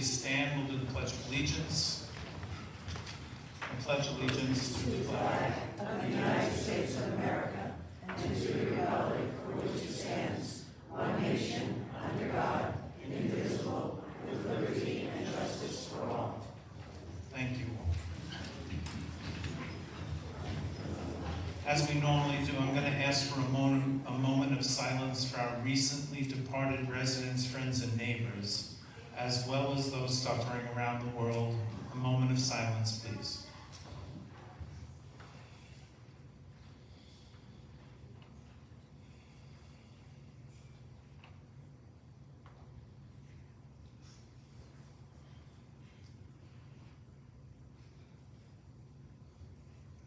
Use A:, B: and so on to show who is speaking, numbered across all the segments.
A: please stand? We'll do the Pledge of Allegiance. I pledge allegiance to the flag
B: of the United States of America and to the republic for which it stands, one nation, under God, indivisible, with liberty and justice for all.
A: Thank you. As we normally do, I'm going to ask for a moment of silence for our recently departed residents, friends, and neighbors, as well as those suffering around the world. A moment of silence, please.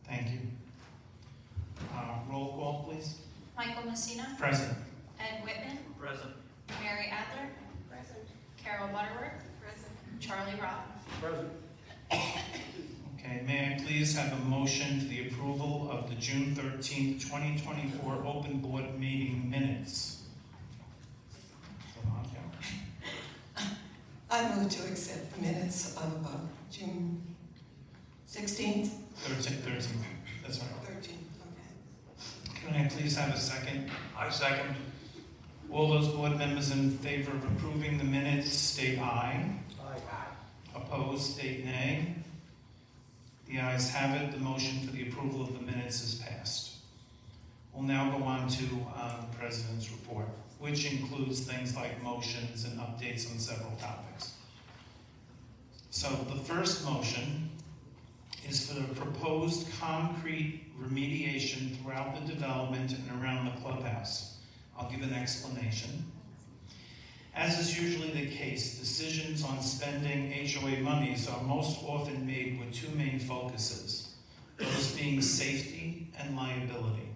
A: Thank you. Roll call, please.
C: Michael Messina.
A: Present.
C: Ed Whitman.
D: Present.
C: Mary Adler.
B: Present.
C: Carol Butterworth.
B: Present.
C: Charlie Robb.
D: Present.
A: Okay, may I please have a motion for the approval of the June 13th, 2024 open board meeting minutes?
E: I move to accept the minutes of June 16th.
A: 13th, that's right.
E: 13th, okay.
A: Can I please have a second?
D: I second.
A: All those board members in favor of approving the minutes state aye.
D: Aye.
A: Opposed, state nay. The ayes have it. The motion for the approval of the minutes is passed. We'll now go on to the President's report, which includes things like motions and updates on several topics. So the first motion is for the proposed concrete remediation throughout the development and around the clubhouse. I'll give an explanation. As is usually the case, decisions on spending HOA monies are most often made with two main focuses, those being safety and liability.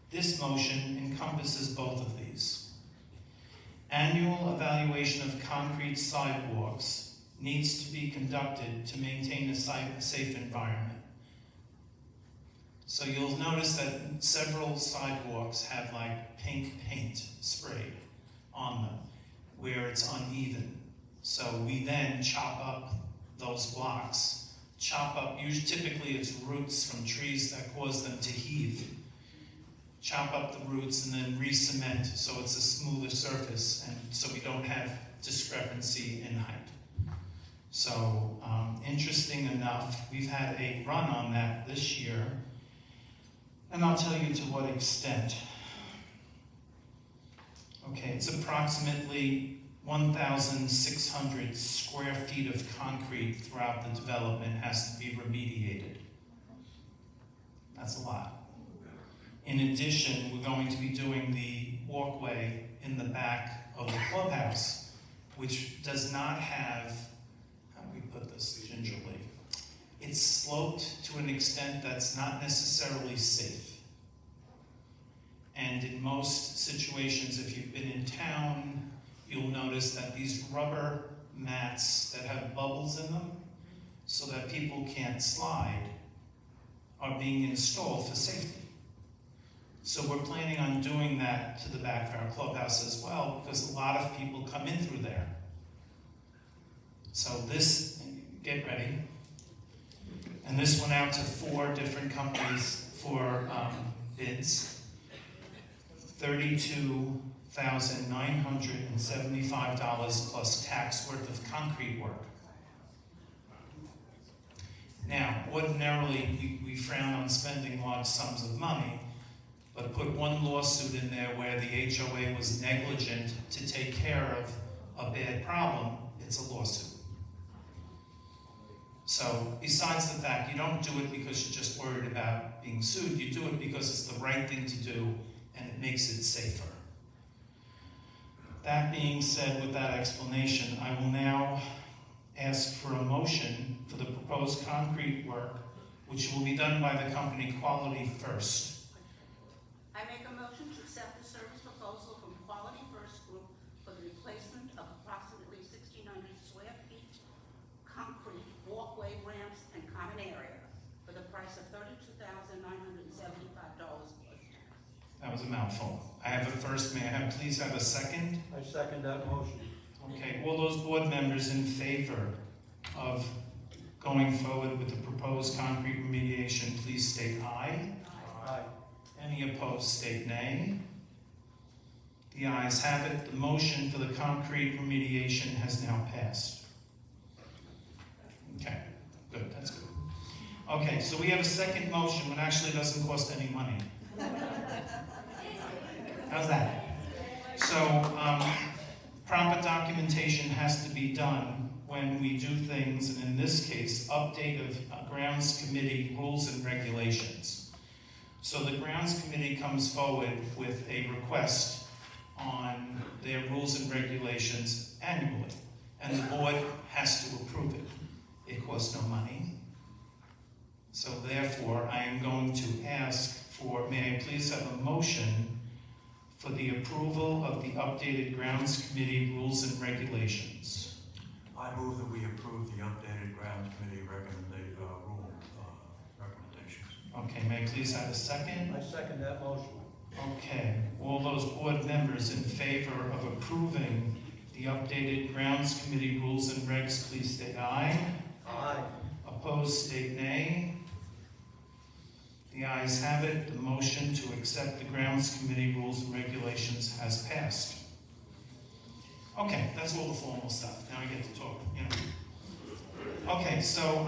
A: This motion encompasses both of these. Annual evaluation of concrete sidewalks needs to be conducted to maintain a safe environment. So you'll notice that several sidewalks have like pink paint sprayed on them where it's uneven. So we then chop up those blocks, typically it's roots from trees that cause them to heave. Chop up the roots and then re-cement so it's a smoother surface and so we don't have discrepancy in height. So interesting enough, we've had a run on that this year, and I'll tell you to what extent. Okay, it's approximately 1,600 square feet of concrete throughout the development has to be remediated. That's a lot. In addition, we're going to be doing the walkway in the back of the clubhouse, which does not have, how do we put this gingerly? It's sloped to an extent that's not necessarily safe. And in most situations, if you've been in town, you'll notice that these rubber mats that have bubbles in them, so that people can't slide, are being installed for safety. So we're planning on doing that to the back of our clubhouse as well, because a lot of people come in through there. So this, get ready. And this went out to 4 different companies for bids. $32,975 plus tax worth of concrete work. Now, ordinarily, we frown on spending large sums of money, but put one lawsuit in there where the HOA was negligent to take care of a bad problem, it's a lawsuit. So, besides the fact you don't do it because you're just worried about being sued, you do it because it's the right thing to do and it makes it safer. That being said, with that explanation, I will now ask for a motion for the proposed concrete work, which will be done by the company Quality First.
B: I make a motion to accept the service proposal from Quality First Group for the replacement of approximately 1,600 square feet concrete walkway, ramps, and common area for the price of $32,975 plus tax.
A: That was a mouthful. I have a first. May I please have a second?
D: I second that motion.
A: Okay, all those board members in favor of going forward with the proposed concrete remediation, please state aye.
D: Aye.
A: Any opposed, state nay. The ayes have it. The motion for the concrete remediation has now passed. Okay, good, that's good. Okay, so we have a second motion, which actually doesn't cost any money. How's that? So, proper documentation has to be done when we do things, and in this case, update of grounds committee rules and regulations. So the grounds committee comes forward with a request on their rules and regulations annually, and the board has to approve it. It costs no money. So therefore, I am going to ask for, may I please have a motion for the approval of the updated grounds committee rules and regulations?
D: I move that we approve the updated grounds committee recommendations.
A: Okay, may I please have a second?
F: I second that motion.
A: Okay, all those board members in favor of approving the updated grounds committee rules and regs, please state aye.
F: Aye.
A: Opposed, state nay. The ayes have it. The motion to accept the grounds committee rules and regulations has passed. Okay, that's all the formal stuff. Now I get to talk, Okay, so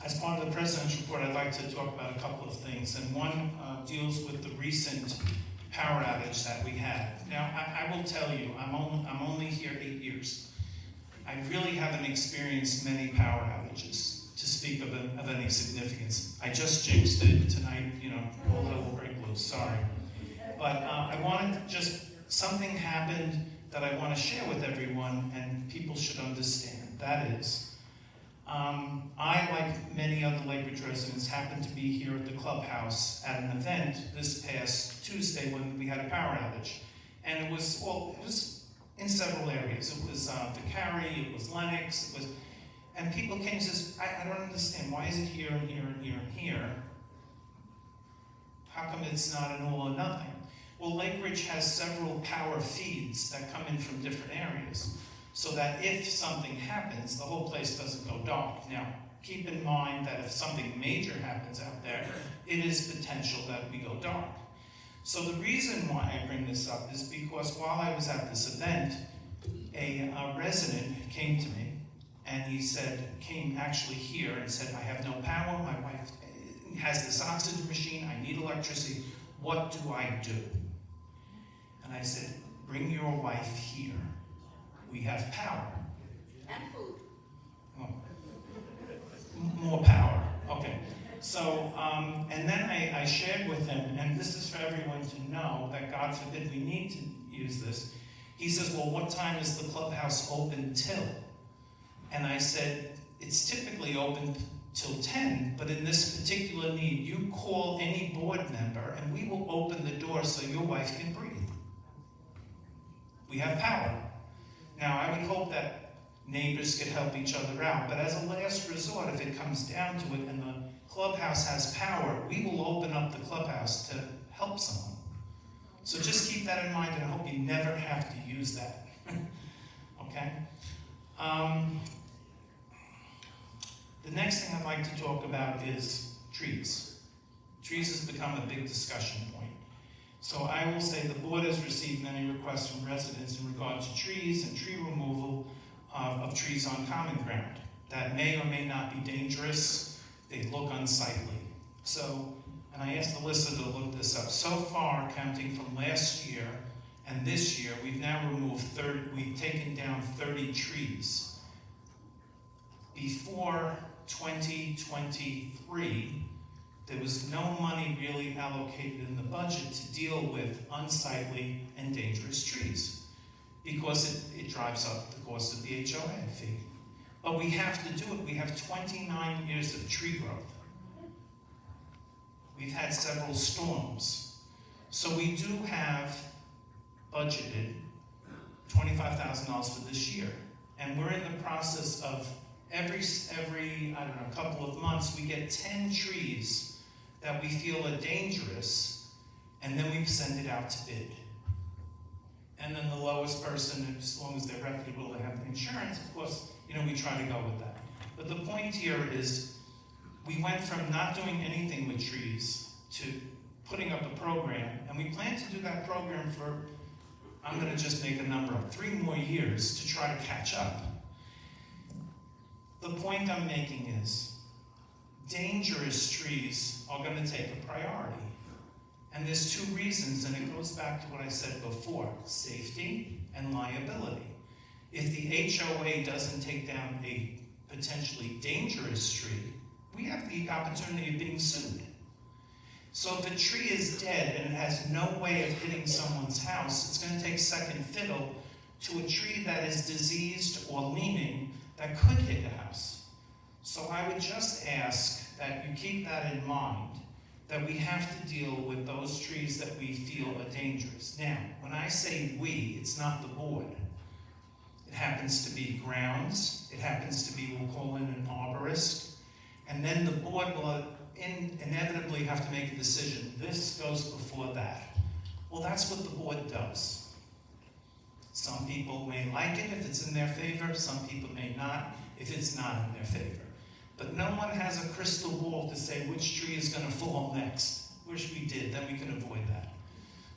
A: as part of the president's report, I'd like to talk about a couple of things, and one deals with the recent power outage that we had. Now, I will tell you, I'm only here 8 years. I really haven't experienced many power outages to speak of any significance. I just jinxed it tonight, all hell will break loose, sorry. But I wanted something happened that I want to share with everyone, and people should understand. That is, I, like many other Lake Ridge residents, happened to be here at the clubhouse at an event this past Tuesday when we had a power outage. And it was in several areas. It was Vicari, it was Lennox, and people came and says, I don't understand, why is it here and here and here and here? How come it's not an all or nothing? Well, Lake Ridge has several power feeds that come in from different areas, so that if something happens, the whole place doesn't go dark. Now, keep in mind that if something major happens out there, it is potential that we go dark. So the reason why I bring this up is because while I was at this event, a resident came to me, and he came actually here and said, I have no power, my wife has this oxygen machine, I need electricity, what do I do? And I said, bring your wife here. We have power.
B: And food.
A: More power, okay. So, and then I shared with him, and this is for everyone to know, that God forbid we need to use this. He says, well, what time is the clubhouse open till? And I said, it's typically open till 10, but in this particular need, you call any board member and we will open the door so your wife can breathe. We have power. Now, I would hope that neighbors could help each other out, but as a last resort, if it comes down to it and the clubhouse has power, we will open up the clubhouse to help someone. So just keep that in mind, and I hope you never have to use that. Okay? The next thing I'd like to talk about is trees. Trees has become a big discussion point. So I will say the board has received many requests from residents in regard to trees and tree removal of trees on common ground that may or may not be dangerous. They look unsightly. So, and I asked Alyssa to look this up. So far, counting from last year and this year, we've taken down 30 trees. Before 2023, there was no money really allocated in the budget to deal with unsightly and dangerous trees because it drives up the cost of the HOA fee. But we have to do it. We have 29 years of tree growth. We've had several storms. So we do have budgeted $25,000 for this year. And we're in the process of every couple of months, we get 10 trees that we feel are dangerous, and then we send it out to bid. And then the lowest person, as long as they're reputable, they have the insurance, of course, we try to go with that. But the point here is, we went from not doing anything with trees to putting up a program, and we plan to do that program for, I'm gonna just make a number up, 3 more years to try to catch up. The point I'm making is, dangerous trees are gonna take a priority. And there's 2 reasons, and it goes back to what I said before, safety and liability. If the HOA doesn't take down a potentially dangerous tree, we have the opportunity of being sued. So if a tree is dead and it has no way of hitting someone's house, it's going to take second fiddle to a tree that is diseased or leaning that could hit a house. So I would just ask that you keep that in mind, that we have to deal with those trees that we feel are dangerous. Now, when I say we, it's not the board. It happens to be grounds, it happens to be, we'll call in an arborist, and then the board will inevitably have to make a decision. This goes before that. Well, that's what the board does. Some people may like it if it's in their favor, some people may not if it's not in their favor. But no one has a crystal ball to say which tree is going to fall next. Wish we did, then we could avoid that.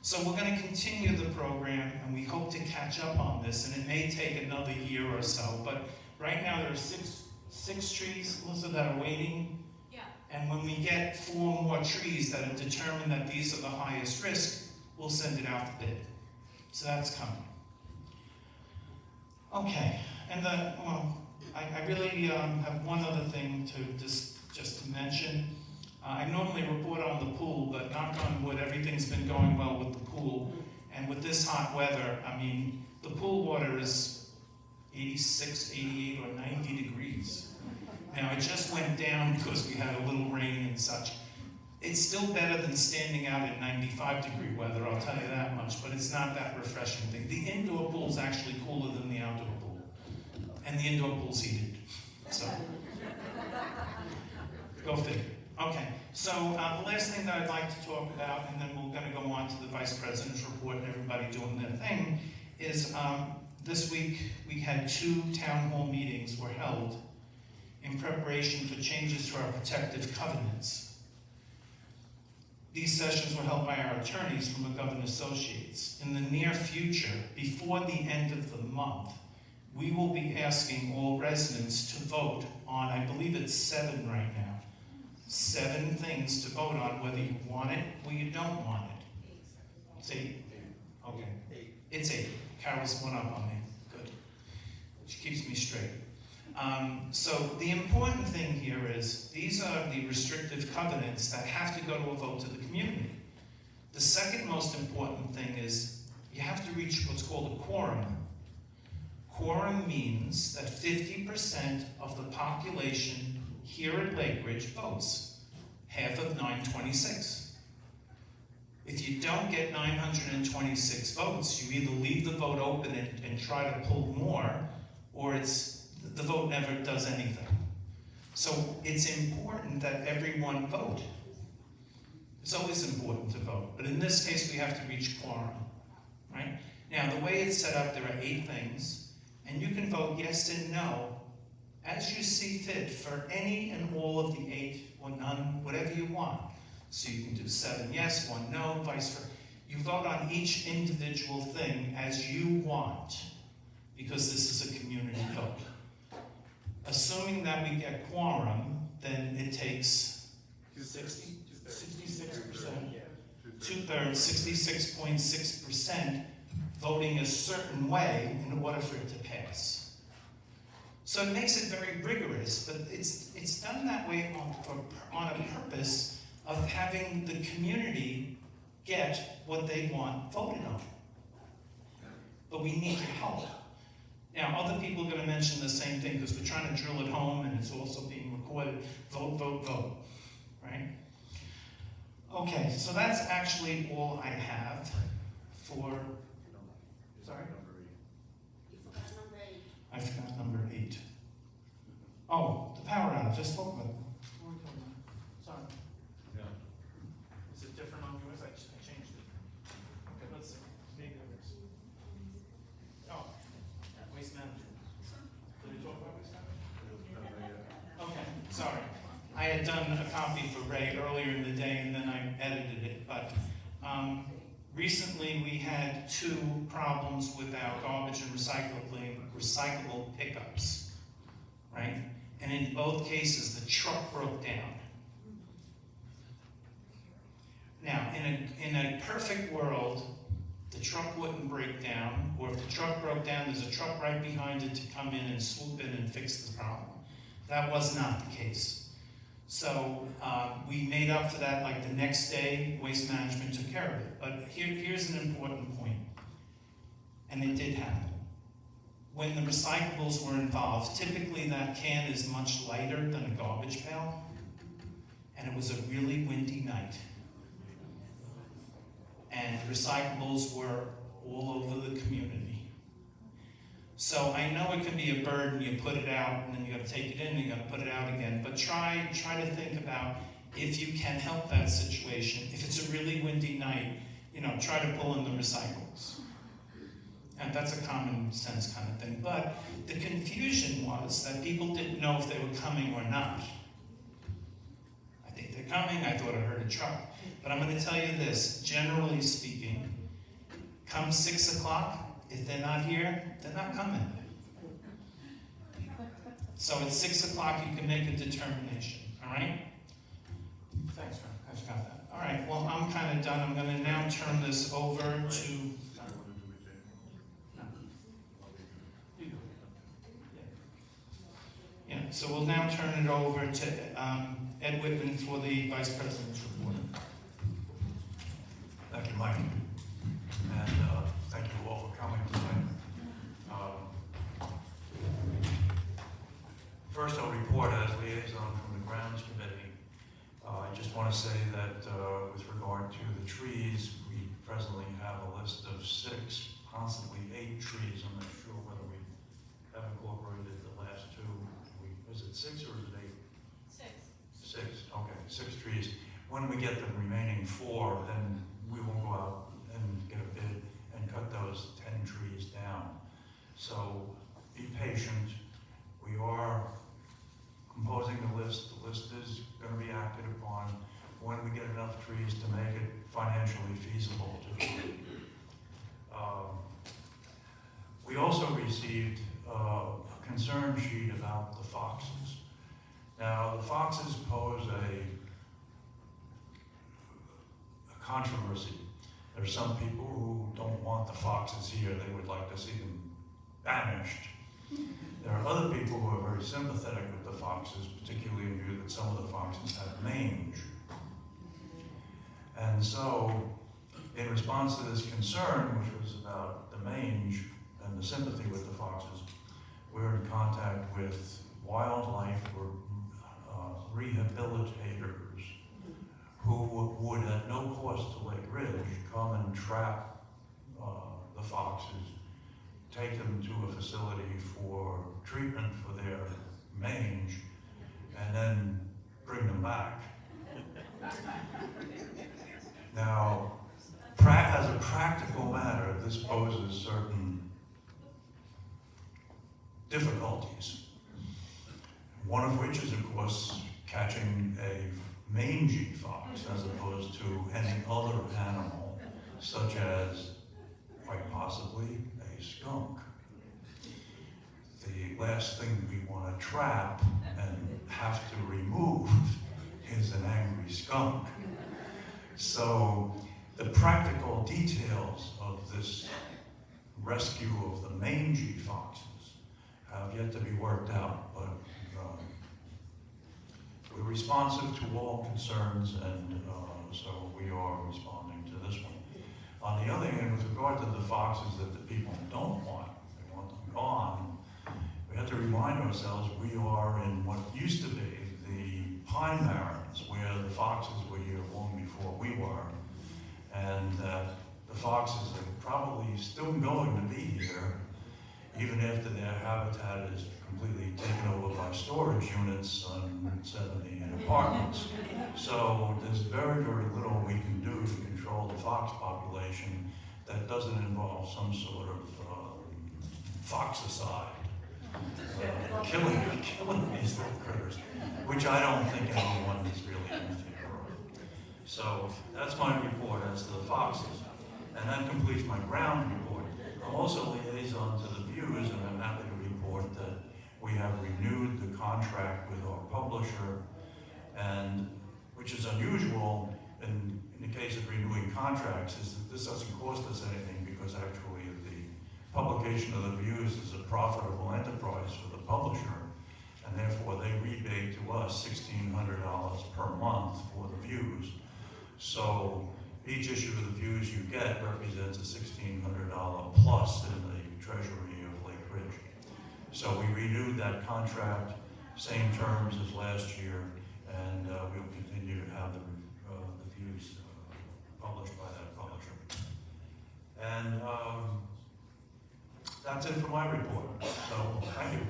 A: So we're going to continue the program, and we hope to catch up on this, and it may take another year or so, but right now there are six trees, Melissa, that are waiting.
C: Yeah.
A: And when we get 4 more trees that are determined that these are the highest risk, we'll send it out to bid. So that's coming. Okay, and I really have one other thing to just to mention. I normally report on the pool, but knock on wood, everything's been going well with the pool. And with this hot weather, I mean, the pool water is 86, 88, or 90 degrees. Now, it just went down because we had a little rain and such. It's still better than standing out in 95-degree weather, I'll tell you that much, but it's not that refreshing thing. The indoor pool is actually cooler than the outdoor pool. And the indoor pool's heated. So, go figure. Okay, so the last thing that I'd like to talk about, and then we're going to go on to the Vice President's report and everybody doing their thing, is this week we had 2 town hall meetings were held in preparation for changes to our protective covenants. These sessions were held by our attorneys from McGovern Associates. In the near future, before the end of the month, we will be asking all residents to vote on, I believe it's 7 right now, 7 things to vote on, whether you want it or you don't want it. It's 8. Okay. It's 8. Carol's one up on me. Good. She keeps me straight. So the important thing here is these are the restrictive covenants that have to go to a vote to the community. The second most important thing is you have to reach what's called a quorum. Quorum means that 50% of the population here at Lake Ridge votes, half of 926. If you don't get 926 votes, you either leave the vote open and try to pull more, or the vote never does anything. So it's important that everyone vote. It's always important to vote, but in this case we have to reach quorum, right? Now the way it's set up, there are 8 things, and you can vote yes and no as you see fit for any and all of the 8 or none, whatever you want. So you can do 7 yes, 1 no, vice versa. You vote on each individual thing as you want, because this is a community vote. Assuming that we get quorum, then it takes 66%, 2/3, 66.6% voting a certain way in order for it to pass. So it makes it very rigorous, but it's done that way on a purpose of having the community get what they want voted on. But we need your help. Now, other people are going to mention the same thing because we're trying to drill it home and it's also being recorded. Vote, vote, vote, right? Okay, so that's actually all I have for, sorry?
B: You forgot number 8.
A: I forgot number 8. Oh, the power outage, just spoke about it. Sorry.
F: Yeah.
A: Is it different on yours? I changed it. Okay, let's see. Maybe it is. but recently we had 2 problems with our garbage and recyclable pickups, right? And in both cases, the truck broke down. Now, in a perfect world, the truck wouldn't break down, or if the truck broke down, there's a truck right behind it to come in and swoop in and fix the problem. That was not the case. So we made up for that, like the next day, Waste Management took care of it. But here's an important point, and it did happen. When the recyclables were involved, typically that can is much lighter than a garbage pail, and it was a really windy night. And the recyclables were all over the community. So I know it can be a burden, you put it out, and then you gotta take it in, and you gotta put it out again, but try to think about if you can help that situation. If it's a really windy night, try to pull in the recyclables. And that's a common sense kind of thing. But the confusion was that people didn't know if they were coming or not. I think they're coming, I thought I heard a truck. But I'm going to tell you this, generally speaking, come 6 o'clock, if they're not here, they're not coming. So at 6 o'clock you can make a determination, all right? Thanks, Ron, I forgot that. All right, well, I'm kind of done. I'm going to now turn this over to... Yeah, so we'll now turn it over to Ed Whitman for the Vice President's report.
D: Thank you, Mike. And thank you all for coming tonight. First, I'll report as liaison from the Grounds Committee. I just want to say that with regard to the trees, we presently have a list of 6, possibly 8 trees. I'm not sure whether we have incorporated the last 2. Is it 6 or is it 8? 6. 6, okay, 6 trees. When we get the remaining 4, then we will go out and get a bid and cut those 10 trees down. So be patient. We are composing the list. The list is going to be acted upon when we get enough trees to make it financially feasible to do. We also received a concern sheet about the foxes. Now, the foxes pose a controversy. There's some people who don't want the foxes here. They would like to see them banished. There are other people who are very sympathetic with the foxes, particularly in view that some of the foxes have mange. And so, in response to this concern, which was about the mange and the sympathy with the foxes, we're in contact with wildlife rehabilitators who would, at no cost to Lake Ridge, come and trap the foxes, take them to a facility for treatment for their mange, and then bring them back. Now, as a practical matter, this poses certain difficulties. One of which is, of course, catching a mangy fox as opposed to any other animal, such as, quite possibly, a skunk. The last thing we want to trap and have to remove is an angry skunk. So the practical details of this rescue of the mangy foxes have yet to be worked out, but we're responsive to all concerns, and so we are responding to this one. On the other hand, with regard to the foxes that the people don't want, they want them gone, we have to remind ourselves we are in what used to be the Pine Barrens, where the foxes were here long before we were, and the foxes are probably still going to be here, even after their habitat is completely taken over by storage units on 70 apartments. So there's very, very little we can do to control the fox population that doesn't involve some sort of foxicide, killing these little critters, which I don't think anyone is really in favor So that's my report as to the foxes. And that completes my ground report. I'm also liaison to the views, and I'm happy to report that we have renewed the contract with our publisher, and which is unusual in the case of renewing contracts, is that this doesn't cost us anything because actually the publication of the views is a profitable enterprise for the publisher, and therefore they rebate to us $1,600 per month for the views. So each issue of the views you get represents a $1,600 plus in the treasury of Lake Ridge. So we renewed that contract, same terms as last year, and we'll continue to have the views published by that publisher. And that's it for my report. So thank you.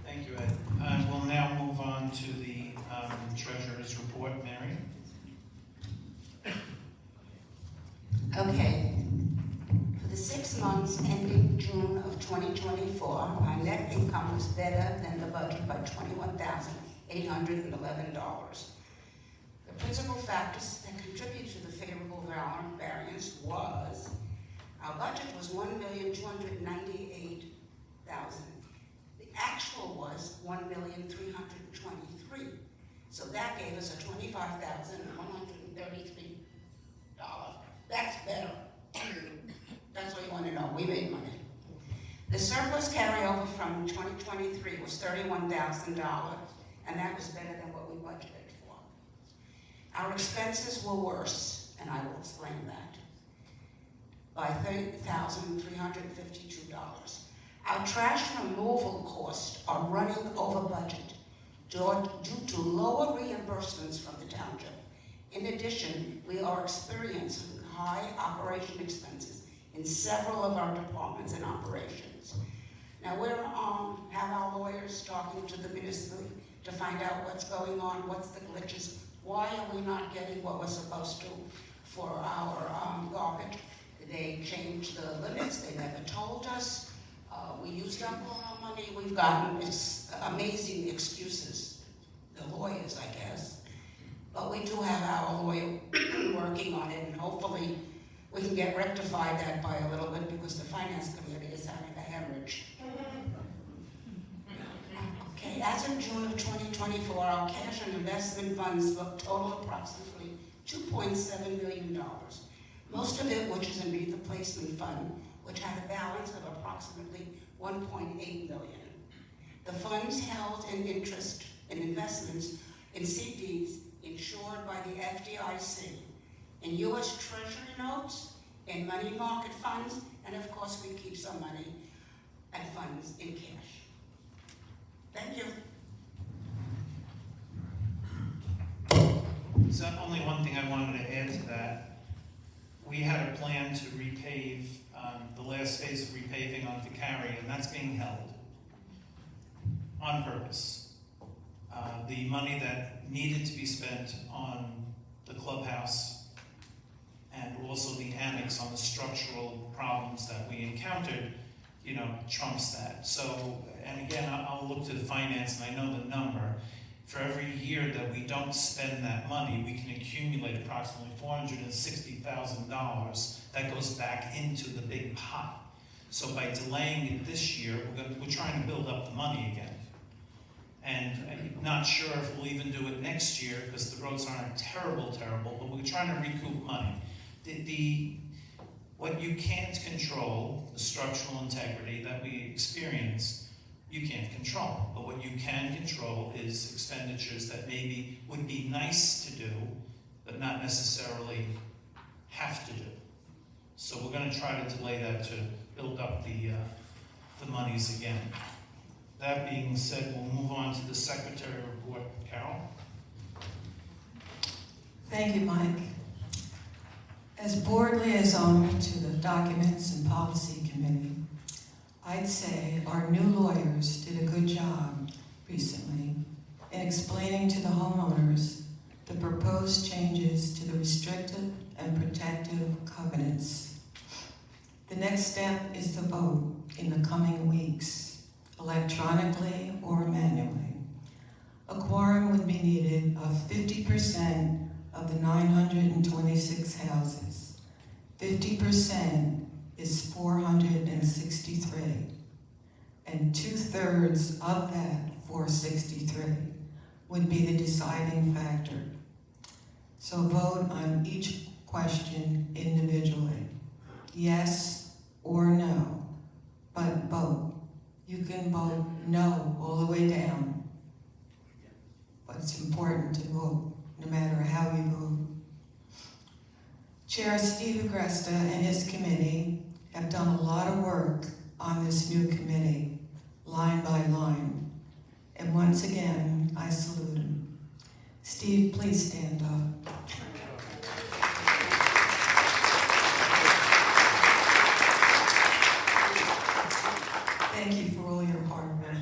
A: Thank you, Ed. We'll now move on to the treasurer's report. Mary?
B: Okay. For the 6 months ending June of 2024, my net income was better than the budget by $21,811. The principal factors that contribute to the favorable variance was our budget was $1,298,000. The actual was $1,323,000. So that gave us a $25,133. That's better. That's what you want to know. We made money. The surplus carryover from 2023 was $31,000, and that was better than what we budgeted for. Our expenses were worse, and I will explain that, by $30,352. Our trash removal costs are running over budget due to lower reimbursements from the township. In addition, we are experiencing high operation expenses in several of our departments and operations. Now we're have our lawyers talking to the municipality to find out what's going on, what's the glitches, why are we not getting what we're supposed to for our garbage. They changed the limits, they never told us. We used up all our money, we've gotten amazing excuses, the lawyers, I guess. But we do have our lawyer working on it, and hopefully we can get rectified that by a little bit because the finance committee is having a hemorrhage. Okay, as of June of 2024, our cash and investment funds total approximately $2.7 million. Most of it, which is in the placement fund, which had a balance of approximately $1.8 million. The funds held in interest and investments in CDs insured by the FDIC, in U.S. Treasury notes, in money market funds, and of course we keep some money and funds in cash. Thank you.
A: So only one thing I wanted to add to that. We had a plan to repave the last phase of repaving on Vicari, and that's being held on purpose. The money that needed to be spent on the clubhouse and also the annex on the structural problems that we encountered, trumps that. So, and again, I'll look to the finance, and I know the number. For every year that we don't spend that money, we can accumulate approximately $460,000 that goes back into the big pot. So by delaying it this year, we're trying to build up the money again. And I'm not sure if we'll even do it next year because the roads aren't terrible, but we're trying to recoup money. What you can't control, the structural integrity that we experience, you can't control. But what you can control is expenditures that maybe would be nice to do, but not necessarily have to do. So we're going to try to delay that to build up the monies again. That being said, we'll move on to the secretary report. Carol?
E: Thank you, Mike. As board liaison to the Documents and Policy Committee, I'd say our new lawyers did a good job recently in explaining to the homeowners the proposed changes to the restrictive and protective covenants. The next step is the vote in the coming weeks, electronically or manually. a quorum would be needed of 50% of the 926 houses. 50% is 463. And 2/3 of that 463 would be the deciding factor. So vote on each question individually, yes or no, but vote. You can vote no all the way down, but it's important to vote, no matter how you vote. Chair Steve Agresta and his committee have done a lot of work on this new committee, line by line. And once again, I salute him. Steve, please stand up. Thank you for all your hard work.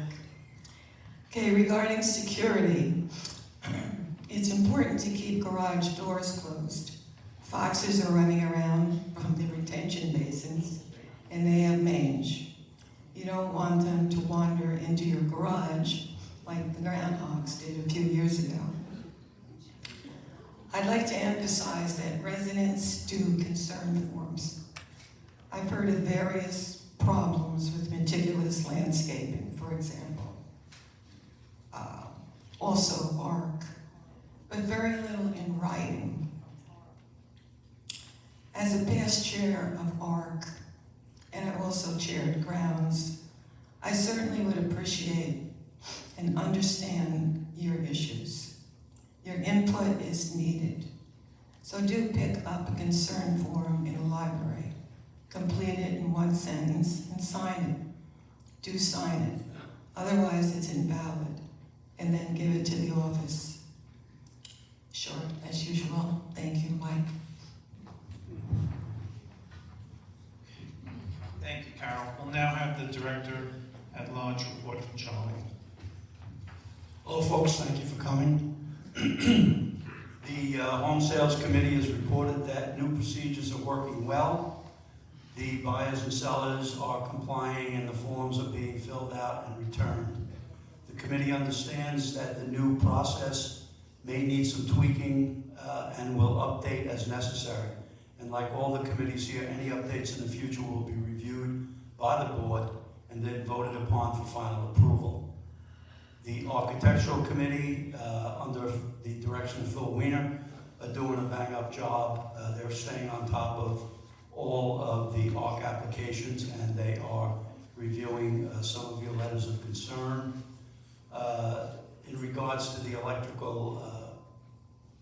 E: Okay, regarding security, it's important to keep garage doors closed. Foxes are running around from the retention basins, and they have mange. You don't want them to wander into your garage like the groundhogs did a few years ago. I'd like to emphasize that residents do concern forms. I've heard of various problems with meticulous landscaping, for example. Also ARC, but very little in writing. As a past chair of ARC, and I've also chaired grounds, I certainly would appreciate and understand your issues. Your input is needed. So do pick up a concern form in a library, complete it in one sentence, and sign it. Do sign it. Otherwise, it's invalid. And then give it to the office. Short, as usual. Thank you, Mike.
A: Thank you, Carol. We'll now have the Director at Large report from Charlie.
F: Hello, folks. Thank you for coming. The Home Sales Committee has reported that new procedures are working well. The buyers and sellers are complying and the forms are being filled out and returned. The committee understands that the new process may need some tweaking and will update as necessary. And like all the committees here, any updates in the future will be reviewed by the board and then voted upon for final approval. The Architectural Committee, under the direction of Phil Weiner, are doing a bang-up job. They're staying on top of all of the ARC applications, and they are reviewing some of your letters of concern. In regards to the electrical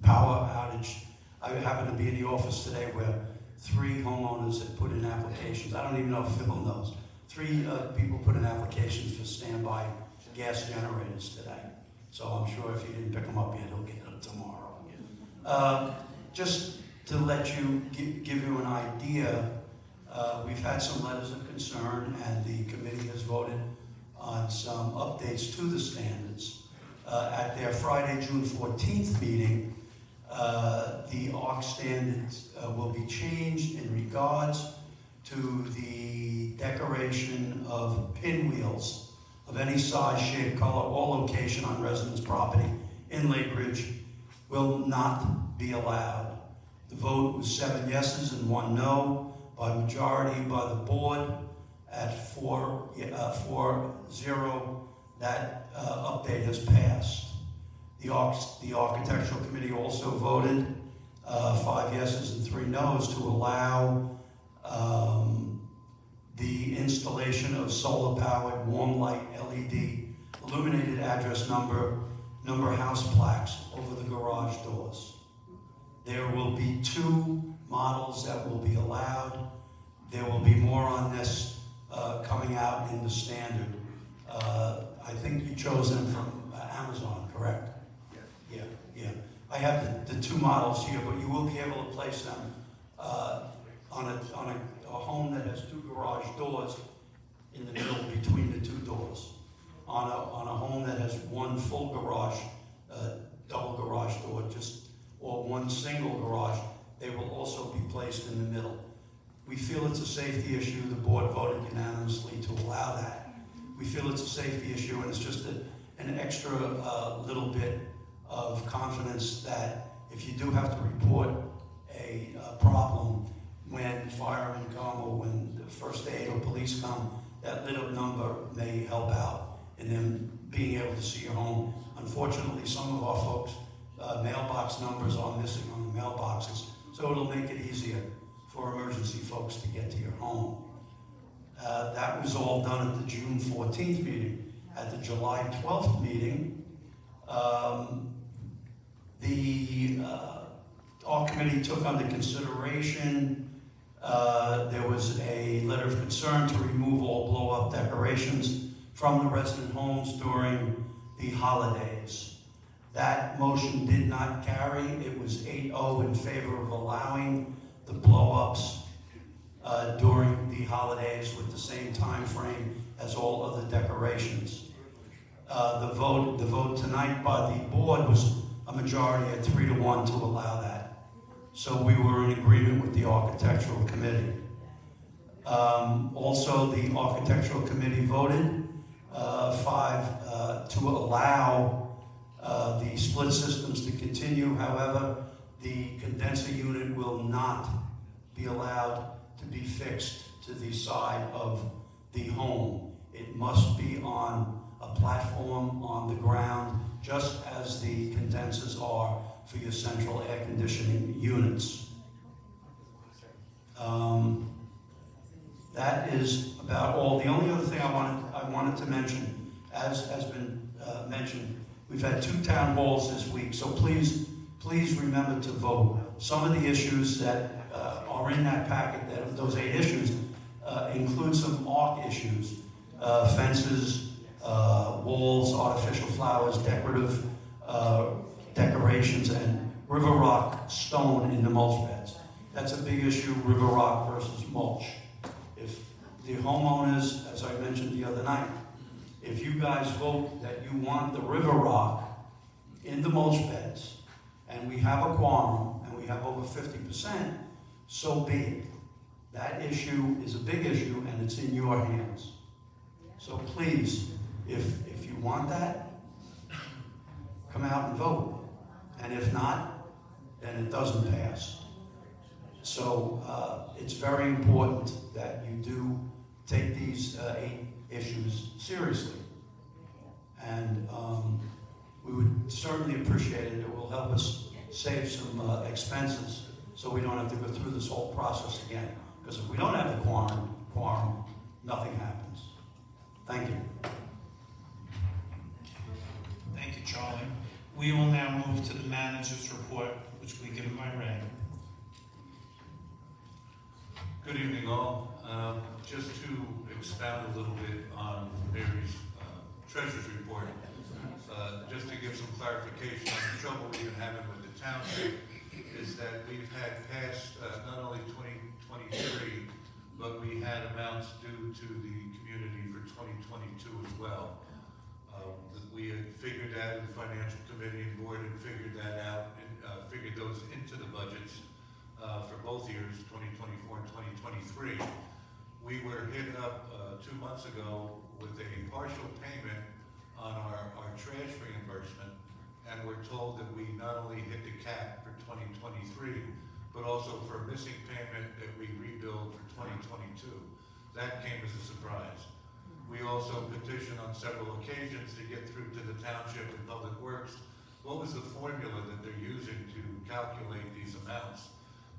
F: power outage, I happened to be in the office today where 3 homeowners had put in applications. I don't even know if Phil knows. 3 people put in applications for standby gas generators today. So I'm sure if he didn't pick them up yet, he'll get them tomorrow. Just to let you give you an idea, we've had some letters of concern, and the committee has voted on some updates to the standards. At their Friday, June 14th meeting, the ARC standards will be changed in regards to the decoration of pinwheels of any size, shape, color, or location on residence property in Lake Ridge will not be allowed. The vote was 7 yeses and 1 no by majority by the board. At 4-0, that update has passed. The Architectural Committee also voted 5 yeses and 3 noes to allow the installation of solar-powered warm light LED illuminated address number house plaques over the garage doors. There will be 2 models that will be allowed. There will be more on this coming out in the standard. I think you chose them from Amazon, correct? Yeah. I have the 2 models here, but you will be able to place them on a home that has 2 garage doors in the middle between the 2 doors. On a home that has 1 full garage, double garage door, or 1 single garage, they will also be placed in the middle. We feel it's a safety issue. The board voted unanimously to allow that. We feel it's a safety issue, and it's just an extra little bit of confidence that if you do have to report a problem when firemen come or when the first aid or police come, that little number may help out in them being able to see your home. Unfortunately, some of our folks, mailbox numbers are missing on the mailboxes, so it'll make it easier for emergency folks to get to your home. That was all done at the June 14th meeting. At the July 12th meeting, our committee took under consideration, there was a letter of concern to remove all blow-up decorations from the resident homes during the holidays. That motion did not carry. It was 8-0 in favor of allowing the blow-ups during the holidays with the same time frame as all other decorations. The vote tonight by the board was a majority at 3-1 to allow that. So we were in agreement with the architectural committee. Also, the architectural committee voted 5 to allow the split systems to continue. However, the condenser unit will not be allowed to be fixed to the side of the home. It must be on a platform on the ground, just as the condensers are for your central air conditioning units. That is about all. The only other thing I wanted to mention, as has been mentioned, we've had 2 town halls this week, so please remember to vote. Some of the issues that are in that packet, those 8 issues, include some ARC issues, fences, walls, artificial flowers, decorative decorations, and river rock stone in the mulch beds. That's a big issue, river rock versus mulch. If the homeowners, as I mentioned the other night, if you guys vote that you want the river rock in the mulch beds, and we have a quorum, and we have over 50%, so be it. That issue is a big issue, and it's in your hands. So please, if you want that, come out and vote. And if not, then it doesn't pass. So it's very important that you do take these 8 issues seriously. And we would certainly appreciate it. It will help us save some expenses so we don't have to go through this whole process again. Because if we don't have the quorum, nothing happens. Thank you.
A: Thank you, Charlie. We will now move to the manager's report, which will be given by Ray.
D: Good evening, all. Just to expound a little bit on Mary's treasurer's report, just to give some clarification on the trouble we've been having with the township, is that we've had passed not only 2023, but we had amounts due to the community for 2022 as well. We had figured out, the financial committee and board had figured that out and figured those into the budgets for both years, 2024 and 2023. We were hit up 2 months ago with a partial payment on our trash reimbursement, and we're told that we not only hit the cap for 2023, but also for a missing payment that we rebuild for 2022. That came as a surprise. We also petitioned on several occasions to get through to the township and public works. What was the formula that they're using to calculate these amounts,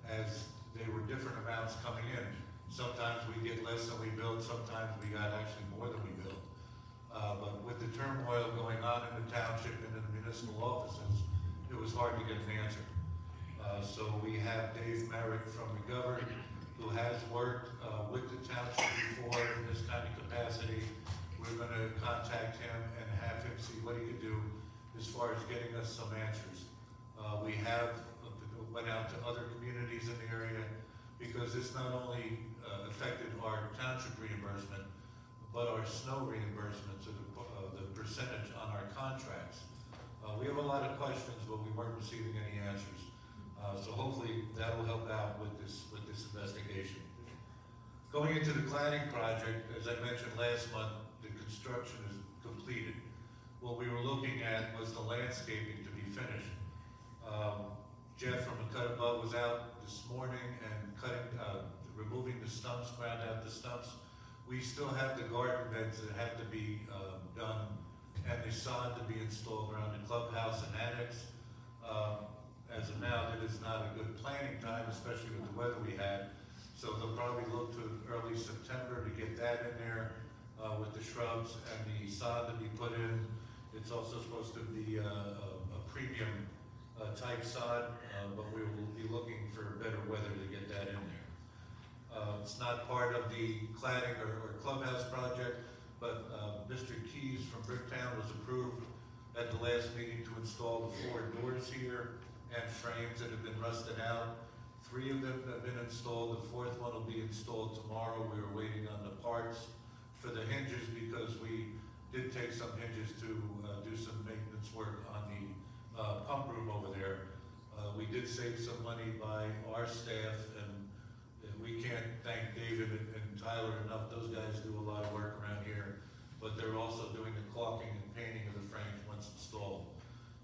D: as they were different amounts coming in? Sometimes we get less than we build, sometimes we got actually more than we build. But with the turmoil going on in the township and in the municipal offices, it was hard to get an answer. So we have Dave Merritt from McGovern, who has worked with the township before in this kind of capacity. We're going to contact him and have him see what he can do as far as getting us some answers. We have went out to other communities in the area, because this not only affected our township reimbursement, but our snow reimbursements, or the percentage on our contracts. We have a lot of questions, but we weren't receiving any answers. So hopefully that will help out with this investigation. Going into the cladding project, as I mentioned last month, the construction is completed.
G: what we were looking at was the landscaping to be finished. Jeff from the Cut Above was out this morning and removing the stumps, ground out the stumps. We still have the garden beds that have to be done, and the sod to be installed around the clubhouse and annex. As of now, it is not a good planning time, especially with the weather we had. So they'll probably look to early September to get that in there with the shrubs and the sod to be put in. It's also supposed to be a premium type sod, but we will be looking for better weather to get that in there. It's not part of the cladding or clubhouse project, but Mr. Keys from Bricktown was approved at the last meeting to install the 4 doors here and frames that have been rusted out. 3 of them have been installed. The 4th one will be installed tomorrow. We are waiting on the parts for the hinges because we did take some hinges to do some maintenance work on the pump room over there. We did save some money by our staff, and we can't thank David and Tyler enough. Those guys do a lot of work around here, but they're also doing the caulking and painting of the frames once installed.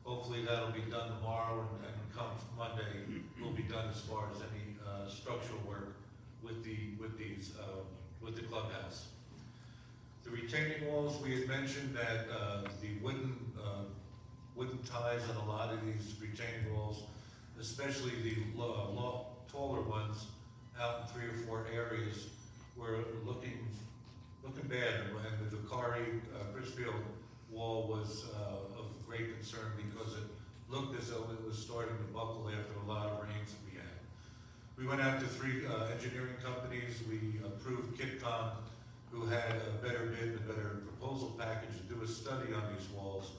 G: Hopefully that'll be done tomorrow, and come Monday, we'll be done as far as any structural work with the clubhouse. The retaining walls, we had mentioned that the wooden ties on a lot of these retaining walls, especially the taller ones out in 3 or 4 areas, were looking bad. And the Vicari Crisfield wall was of great concern because it looked as though it was starting to buckle after a lot of rains that we had. We went out to 3 engineering companies. We approved Kitcom, who had a better bid, a better proposal package to do a study on these walls.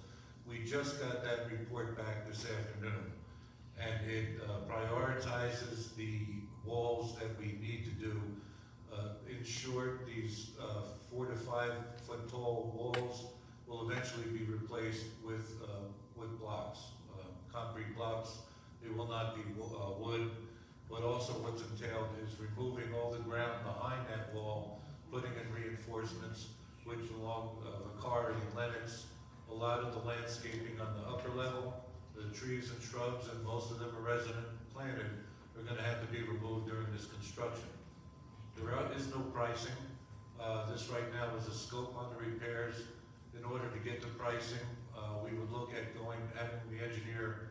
G: We just got that report back this afternoon, and it prioritizes the walls that we need to do. In short, these 4 to 5 foot tall walls will eventually be replaced with blocks, concrete blocks. It will not be wood, but also what's entailed is removing all the ground behind that wall, putting in reinforcements, which along Vicari and Lennox, a lot of the landscaping on the upper level, the trees and shrubs, and most of them are resident planted, are going to have to be removed during this construction. There is no pricing. This right now is a scope on the repairs. In order to get the pricing, we would look at having the engineer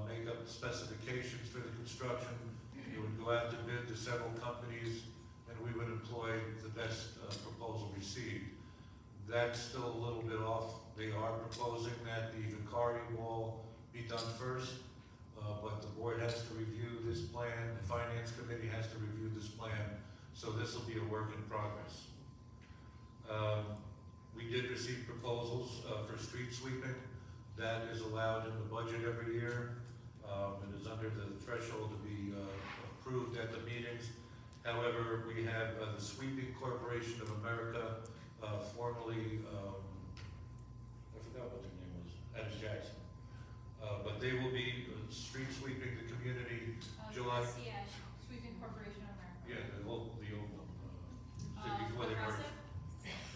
G: make up specifications for the construction. It would go out to bid to several companies, and we would employ the best proposal received. That's still a little bit off. They are proposing that the Vicari wall be done first, but the board has to review this plan, the finance committee has to review this plan, so this will be a work in progress. We did receive proposals for street sweeping. That is allowed in the budget every year. It is under the threshold to be approved at the meetings. However, we have the Sweeping Corporation of America, formerly, I forgot what their name was, out of Jackson. But they will be street sweeping the community July.
C: SCA, Sweeping Corporation of America.
G: Yeah, the old one. Before they merged.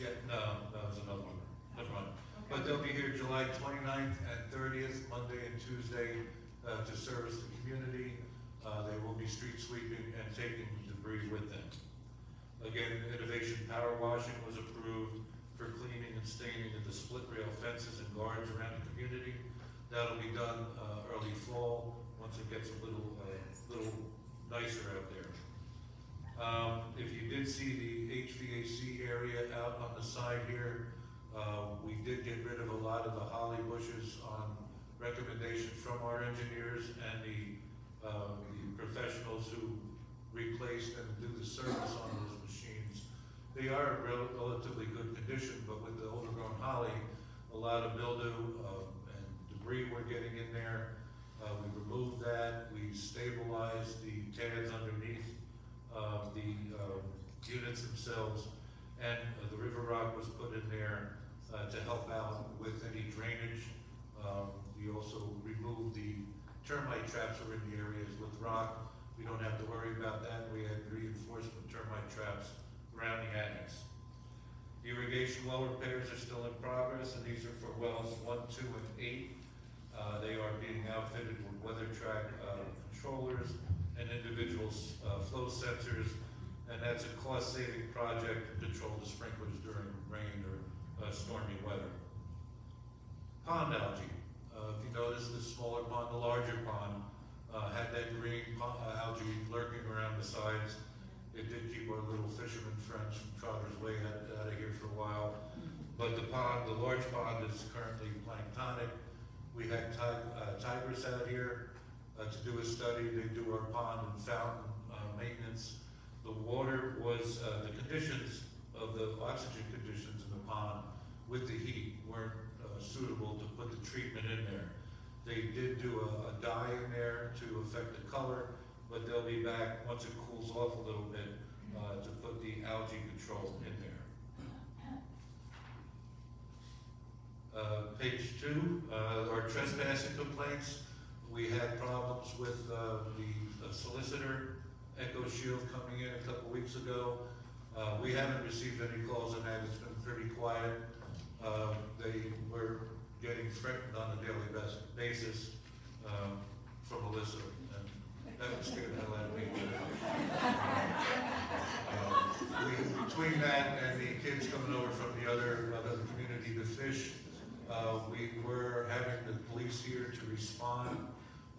G: Yeah, no, that was another one. Never mind. But they'll be here July 29th and 30th, Monday and Tuesday, to service the community. They will be street sweeping and taking debris with them. Again, Innovation Power Washing was approved for cleaning and staining of the split rail fences and guards around the community. That'll be done early fall, once it gets a little nicer out there. If you did see the HVAC area out on the side here, we did get rid of a lot of the holly bushes on recommendation from our engineers and the professionals who replaced and do the service on those machines. They are in relatively good condition, but with the overgrown holly, a lot of mildew and debris we're getting in there. We removed that. We stabilized the tabs underneath the units themselves, and the river rock was put in there to help out with any drainage. We also removed the termite traps that were in the areas with rock. We don't have to worry about that. We had reinforcement termite traps around the annex. Irrigation well repairs are still in progress, and these are for wells 1, 2, and 8. They are being outfitted with weather track controllers and individual flow sensors, and that's a cost-saving project to control the sprinklers during rain or stormy weather. Pond algae. If you notice, the smaller pond, the larger pond, had that green algae lurking around the sides. It did keep our little fisherman friends from Trotter's Way out of here for a while. But the large pond is currently planktonic. We had Tigris out here to do a study. They do our pond and fountain maintenance. The water was, the conditions of the oxygen conditions in the pond with the heat weren't suitable to put the treatment in there. They did do a dye in there to affect the color, but they'll be back once it cools off a little bit to put the algae control in there. Page 2, our trespassing complaints. We had problems with the solicitor, Echo Shield, coming in a couple weeks ago. We haven't received any calls on that. It's been pretty quiet. They were getting threatened on a daily basis from Alyssa, and that would scare the hell out of me. Between that and the kids coming over from the other community to fish, we were having the police here to respond,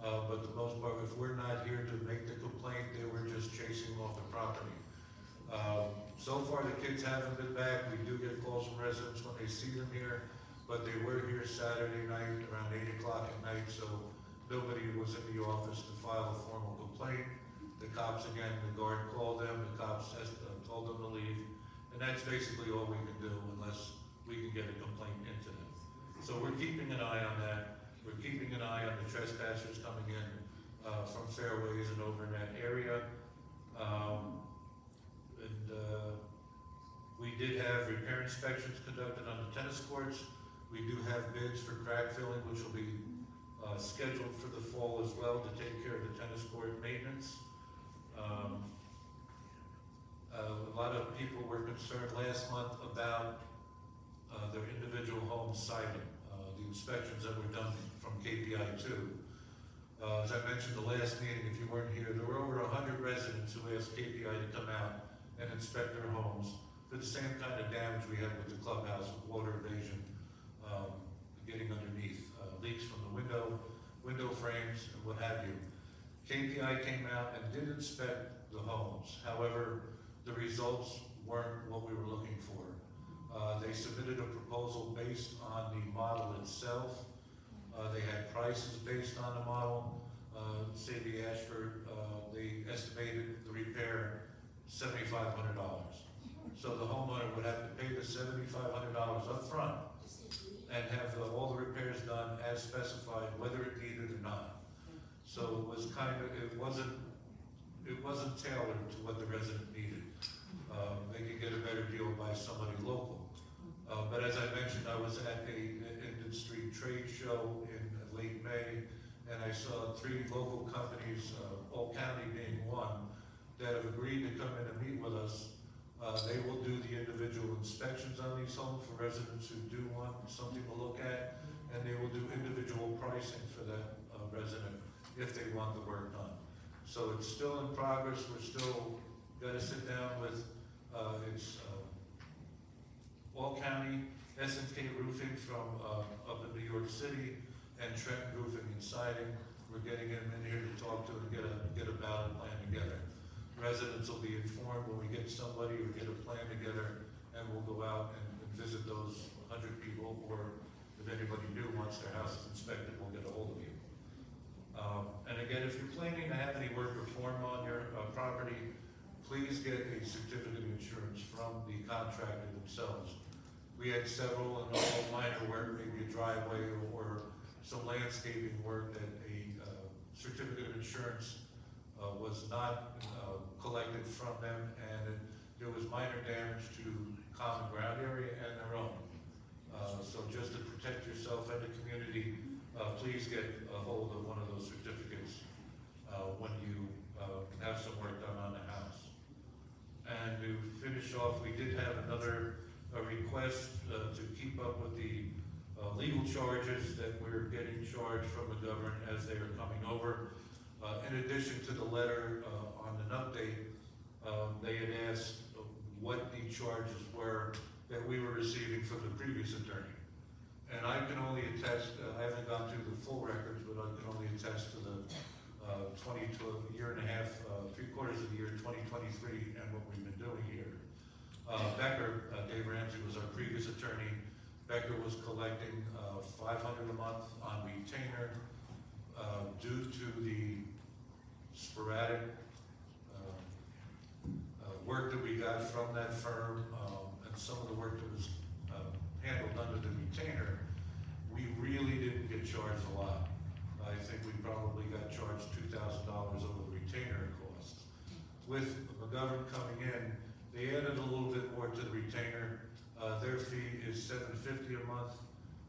G: but the most part, if we're not here to make the complaint, they were just chasing off the property. So far, the kids haven't been back. We do get calls from residents when they see them here, but they were here Saturday night around 8 o'clock at night, so nobody was in the office to file a formal complaint. The cops, again, the guard called them, the cops told them to leave, and that's basically all we can do unless we can get a complaint into them. So we're keeping an eye on that. We're keeping an eye on the trespassers coming in from fairways and over in that area. We did have repair inspections conducted on the tennis courts. We do have bids for crack filling, which will be scheduled for the fall as well to take care of the tennis court maintenance. A lot of people were concerned last month about their individual home siding, the inspections that were done from KPI 2. As I mentioned the last meeting, if you weren't here, there were over 100 residents who asked KPI to come out and inspect their homes for the same kind of damage we had with the clubhouse, with water evasion, getting underneath, leaks from the window frames, and what have you. KPI came out and did inspect the homes. However, the results weren't what we were looking for. They submitted a proposal based on the model itself. They had prices based on the model. Sadie Ashford, they estimated the repair $7,500. So the homeowner would have to pay the $7,500 up front and have all the repairs done as specified, whether it needed or not. So it was it wasn't tailored to what the resident needed. They could get a better deal by somebody local. But as I mentioned, I was at a industry trade show in late May, and I saw 3 local companies, All County being one, that have agreed to come in and meet with us. They will do the individual inspections on these homes for residents who do want something to look at, and they will do individual pricing for that resident if they want the work done. So it's still in progress. We're still got to sit down with it's All County, S&K Roofing from up in New York City, and Trent Roofing and Siding. We're getting them in here to talk to and get a ballot plan together. Residents will be informed when we get somebody or get a plan together, and we'll go out and visit those 100 people, or if anybody new wants their house inspected, we'll get a hold of you. And again, if you're planning to have any work performed on your property, please get a certificate of insurance from the contractor themselves. We had several, and all minor work, maybe a driveway or some landscaping work, that a certificate of insurance was not collected from them, and there was minor damage to common ground area and their own. So just to protect yourself and the community, please get a hold of one of those certificates when you have some work done on the house. And to finish off, we did have another a request to keep up with the legal charges that we're getting charged from the government as they are coming over. In addition to the letter on an update, they had asked what the charges were that we were receiving from the previous attorney. And I can only attest, I haven't gone through the full records, but I can only attest to the 22 year and a half, 3/4 of the year 2023 and what we've been doing here. Becker, Dave Ramsey was our previous attorney. Becker was collecting $500 a month on retainer due to the sporadic work that we got from that firm and some of the work that was handled under the retainer. We really didn't get charged a lot. I think we probably got charged $2,000 over the retainer costs. With McGovern coming in, they added a little bit more to the retainer. Their fee is $750 a month.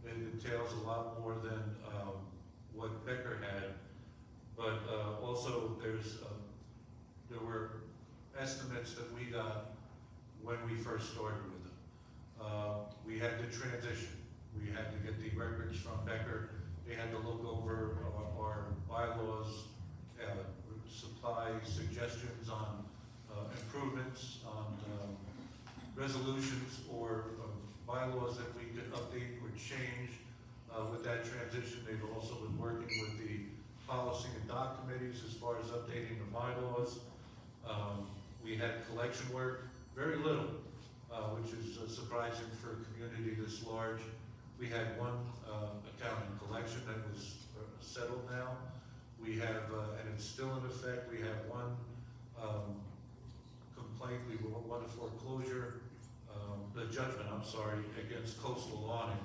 G: It entails a lot more than what Becker had. But also there were estimates that we got when we first started with them. We had to transition. We had to get the records from Becker. They had to look over our bylaws, supply suggestions on improvements, on resolutions or bylaws that we could update or change. With that transition, they've also been working with the policy and doc committees as far as updating the bylaws. We had collection work, very little, which is surprising for a community this large. We had one account in collection that was settled now. We have, and it's still in effect, we have one complaint, we won a foreclosure, the judgment, I'm sorry, against Coastal Awning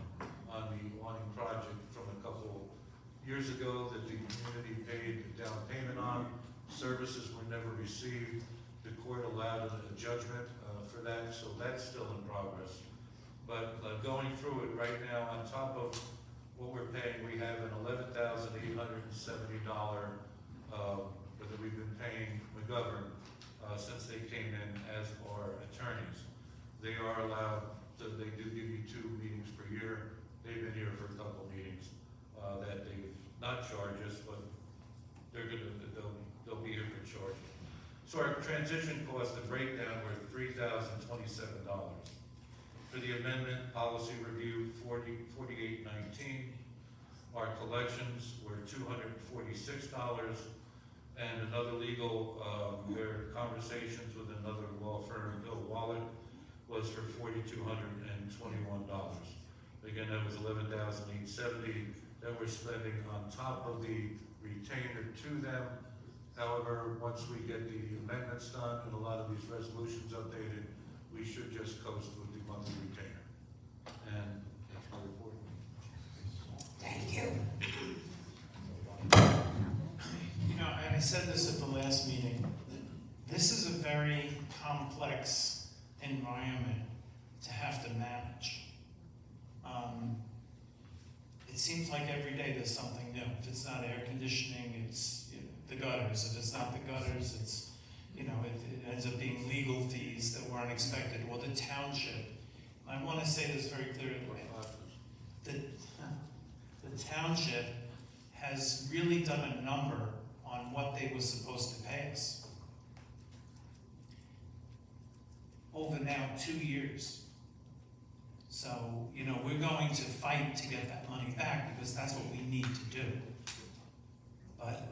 G: on the awning project from a couple years ago that the community paid a down payment on. Services were never received. The court allowed a judgment for that, so that's still in progress. But going through it right now, on top of what we're paying, we have an $11,870 that we've been paying McGovern since they came in as our attorneys. They are allowed, they do give you 2 meetings per year. They've been here for a couple meetings that they've not charged us, but they'll be here for charging. So our transition cost, the breakdown, were $3,027. For the amendment, policy review, $48.19. Our collections were $246, and another legal, their conversations with another law firm, Bill Wallach, was for $4,221. Again, that was $11,870 that we're spending on top of the retainer to them. However, once we get the amendments done and a lot of these resolutions updated, we should just coast with the monthly retainer. And that's my report.
E: Thank you.
A: You know, I said this at the last meeting. This is a very complex environment to have to manage. It seems like every day there's something new. If it's not air conditioning, it's the gutters. If it's not the gutters, it's, it ends up being legal fees that were unexpected, or the township. I want to say this very clearly. The township has really done a number on what they were supposed to pay us. Over now 2 years. So, we're going to fight to get that money back because that's what we need to do. But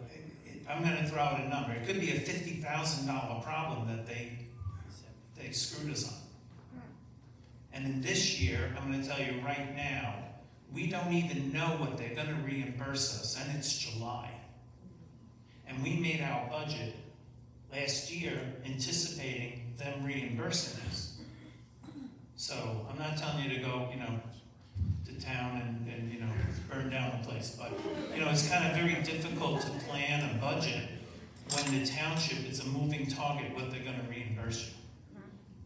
A: I'm going to throw out a number. It could be a $50,000 problem that they screwed us on. And in this year, I'm going to tell you right now, we don't even know what they're going to reimburse us, and it's July. And we made our budget last year anticipating them reimbursing us. So I'm not telling you to go, to town and burn down the place, but it's kind of very difficult to plan a budget when the township, it's a moving target what they're going to reimburse you.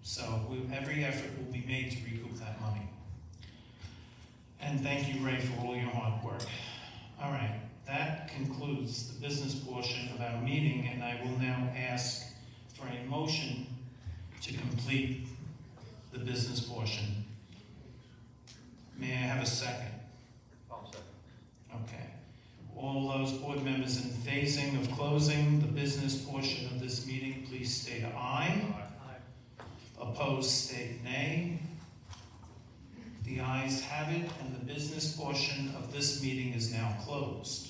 A: So every effort will be made to recoup that money. And thank you, Ray, for all your hard work. All right, that concludes the business portion of our meeting, and I will now ask for a motion to complete the business portion have a second?
D: I'll second.
A: Okay. All those board members in phasing of closing the business portion of this meeting, please state aye. Opposed, state nay. The ayes have it, and the business portion of this meeting is now closed.